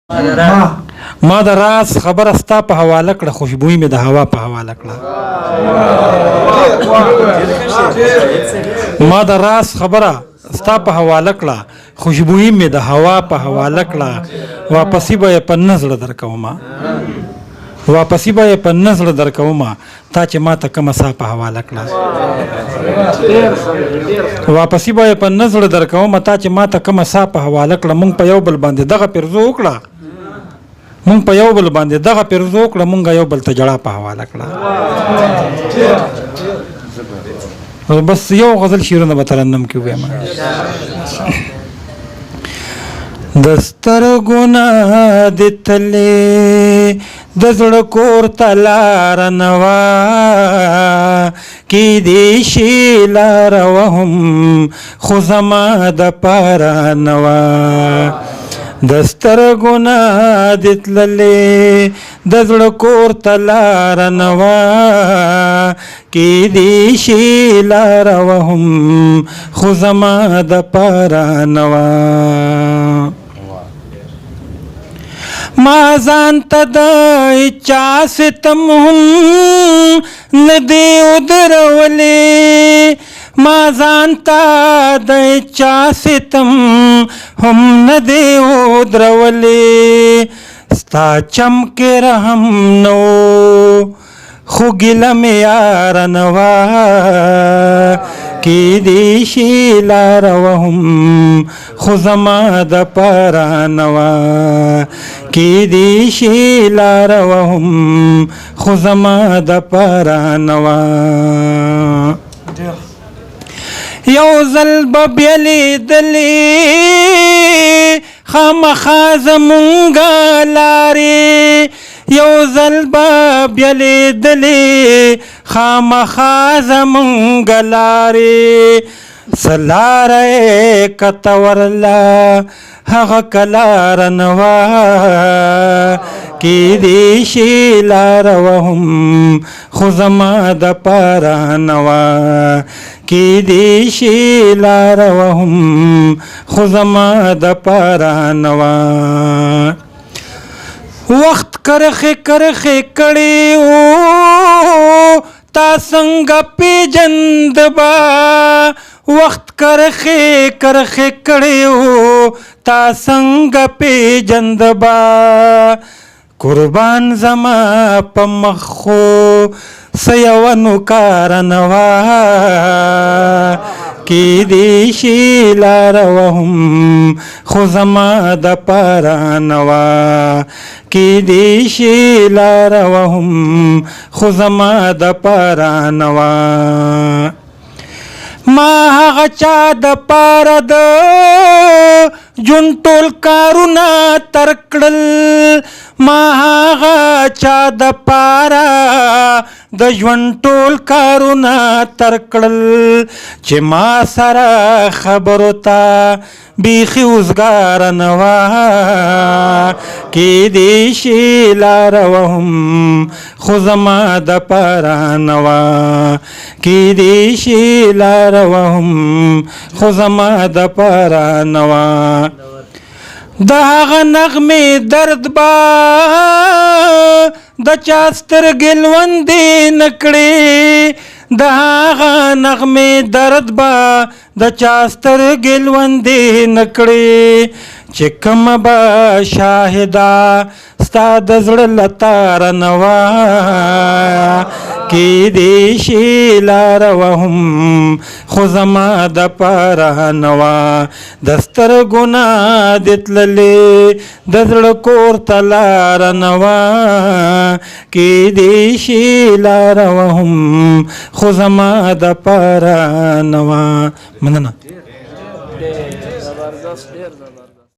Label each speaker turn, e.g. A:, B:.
A: ما د راز خبره ستا په حواله کړه، خوشبويي مې د هوا په حواله کړه. ما د راز خبره ستا په حواله کړه، خوشبويي مې د هوا په حواله کړه. واپسی به یې په نزړه درکومه، واپسی به یې په نزړه درکومه، تا چې ما ته کومه سا په حواله کړه. واپسی به یې په نزړه درکومه، تا چې ما ته کومه سا په حواله کړه. مونږ په یو بل باندې دغه پیرزو وکړه، مونږ په یو بل باندې دغه پیرزو وکړه، مونږ یو بل ته جړه په حواله کړه. بس یو غزل شیرونه به ترنم کې ووایم. د سترګو نه دې تلې د زړه کور ته لاره نه وه، کیدی شي لاره وهم خو زما دپاره نه وه. د سترګو نه دې تللې د زړه کور ته لاره نه وه، کیدی شي لاره وهم خو زما دپاره نه وه. ما ځان ته د چا ستم هم نه دی ودرولې، ما ځان ته د چا ستم هم نه دی ودرولې. ستا چمک رحم نو خو ګیله مې یاره نه وه، کیدی شي لاره وهم خو زما دپاره نه وه، کیدی شي لاره وهم خو زما دپاره نه وه. یو ځل به بیا لیدلې خامخا زمونږه لارې، یو ځل به بیا لیدلې خامخا زمونږه لارې. څه لاره یې کته ورله هغه که لاره نه وه، کیدی شي لاره وهم خو زما دپاره نه وه، کیدی شي لاره وهم خو زما دپاره نه وه. وخت کرخې کرخې کړی و تا څنګه پیژند به، وخت کرخې کرخې کړی و تا څنګه پیژند به. قربان زما په مخ خو څه یوه نوکاره نه وه، کیدی شي لاره وهم خو زما دپاره نه وه، کیدی شي لاره وهم خو زما دپاره نه وه. ما هغه چا دپاره د ژوند ټول کارونه تر کړل، ما هغه چا دپاره د ژوند ټول کارونه تر کړل، چې ما سره خبرو ته بیخي اوزګاره نه وه، کیدی شي لاره وهم خو زما دپاره نه وه، کیدی شي لاره وهم خو زما دپاره نه وه. د هغه نغمې درد به د چا سترګې لوندې نه کړې، د هغه نغمې درد به د چا سترګې لوندې نه کړې، چې کومه به شاهده ستا د زړه له تاره نه وه، کیدی شي لاره وهم خو زما دپاره نه وه. د سترګو نه دې تللې د زړه کور ته لاره نه وه، کیدی شي لاره وهم خو زما دپاره نه وه. مننه.